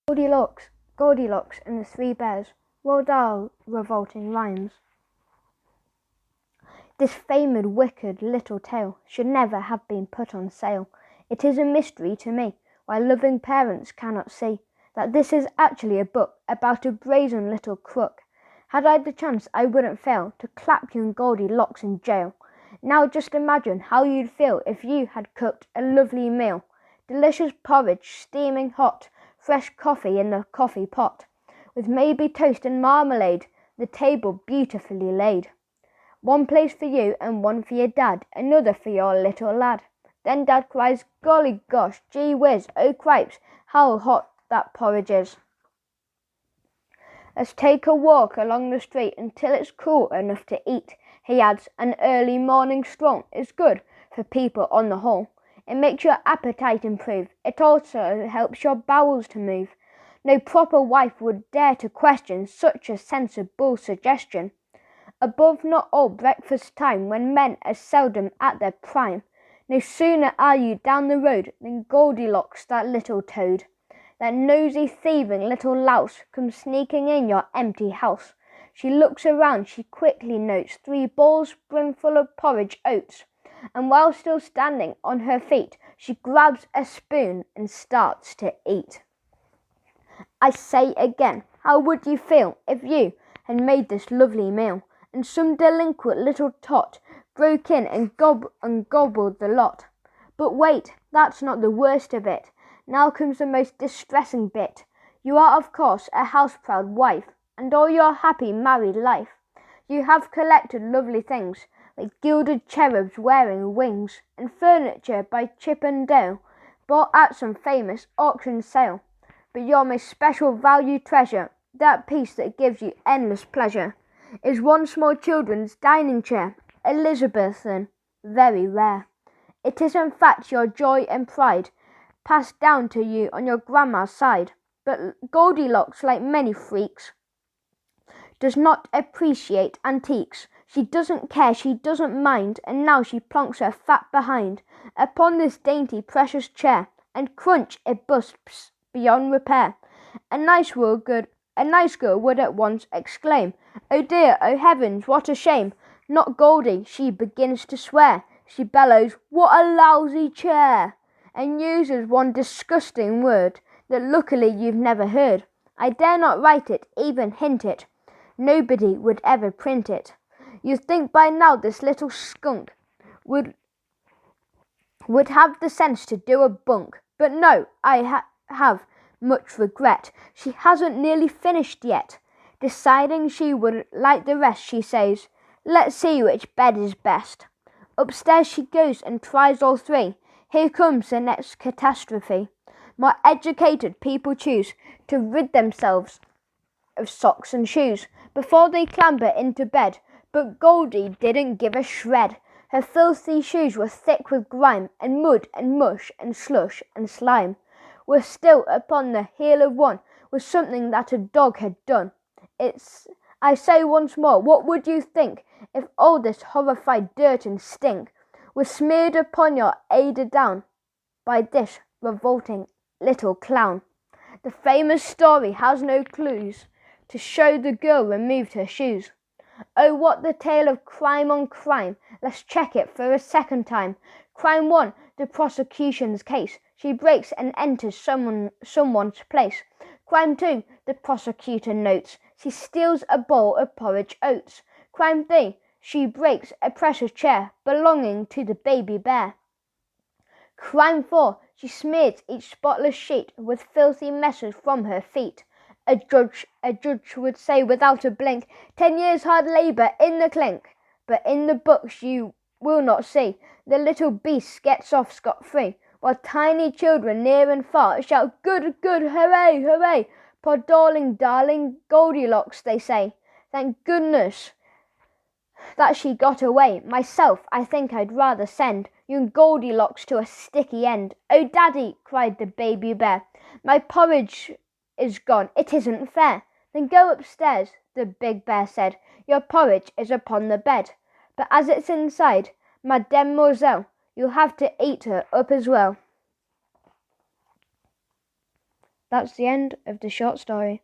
Goldilocks, Goldilocks and the Three Bears, Roald Dahl Revolting Rhymes. This famed wicked little tale should never have been put on sale. It is a mystery to me, why loving parents cannot see that this is actually a book about a brazen little crook. Had I the chance, I wouldn't fail to clap young Goldilocks in jail. Now just imagine how you'd feel if you had cooked a lovely meal. Delicious porridge, steaming hot, fresh coffee in the coffee pot, with maybe toast and marmalade, the table beautifully laid. One place for you and one for your dad, another for your little lad. Then dad cries, golly gosh, gee whiz, oh cripes, how hot that porridge is. Let's take a walk along the street until it's cool enough to eat. He adds, an early morning stroll is good for people on the whole. It makes your appetite improve. It also helps your bowels to move. No proper wife would dare to question such a sensible suggestion. Above not all breakfast time, when men are seldom at their prime. No sooner are you down the road than Goldilocks, that little toad, that nosy thieving little louse, comes sneaking in your empty house. She looks around, she quickly notes 3 bowls brimful of porridge oats, and while still standing on her feet, she grabs a spoon and starts to eat. I say again, how would you feel if you had made this lovely meal, and some delinquent little tot broke in and gobbled the lot? But wait, that's not the worst of it. Now comes the most distressing bit. You are, of course, a house-proud wife, and all your happy married life you have collected lovely things, like gilded cherubs wearing wings, and furniture by Chip and Dale, bought at some famous auction sale. But your most special valued treasure, that piece that gives you endless pleasure, is one small children's dining chair, Elizabethan, very rare. It is in fact your joy and pride, passed down to you on your grandma's side. But Goldilocks, like many freaks, does not appreciate antiques. She doesn't care, she doesn't mind, and now she plonks her fat behind upon this dainty precious chair, and crunch, it busts beyond repair. A nice girl would at once exclaim, oh dear, oh heavens, what a shame! Not Goldie, she begins to swear. She bellows, what a lousy chair! And uses one disgusting word that luckily you've never heard. I dare not write it, even hint it. Nobody would ever print it. You'd think by now this little skunk would have the sense to do a bunk. But no, I have much regret. She hasn't nearly finished yet. Deciding she would like the rest, she says, let's see which bed is best. Upstairs she goes and tries all 3. Here comes the next catastrophe. More educated people choose to rid themselves of socks and shoes before they clamber into bed. But Goldie didn't give a shred. Her filthy shoes were thick with grime, and mud and mush and slush and slime were still upon the heel of one, was something that a dog had done. I say once more, what would you think if all this horrified dirt and stink was smeared upon your eider-down by this revolting little clown? The famous story has no clues to show the girl removed her shoes. Oh, what the tale of crime on crime! Let's check it for a second time. Crime 1, the prosecution's case. She breaks and enters someone's place. Crime 2, the prosecutor notes. She steals a bowl of porridge oats. Crime 3, she breaks a precious chair belonging to the baby bear. Crime 4, she smears each spotless sheet with filthy messes from her feet. A judge would say without a blink, 10 years hard labour in the clink. But in the books you will not see the little beast gets off scot-free, while tiny children near and far shout, good, good, hooray, hooray! Poor darling Goldilocks, they say. Thank goodness that she got away. Myself, I think I'd rather send young Goldilocks to a sticky end. Oh, Daddy, cried the baby bear, my porridge is gone, it isn't fair. Then go upstairs, the big bear said, your porridge is upon the bed. But as it's inside, Mademoiselle, you'll have to eat her up as well. That's the end of the short story.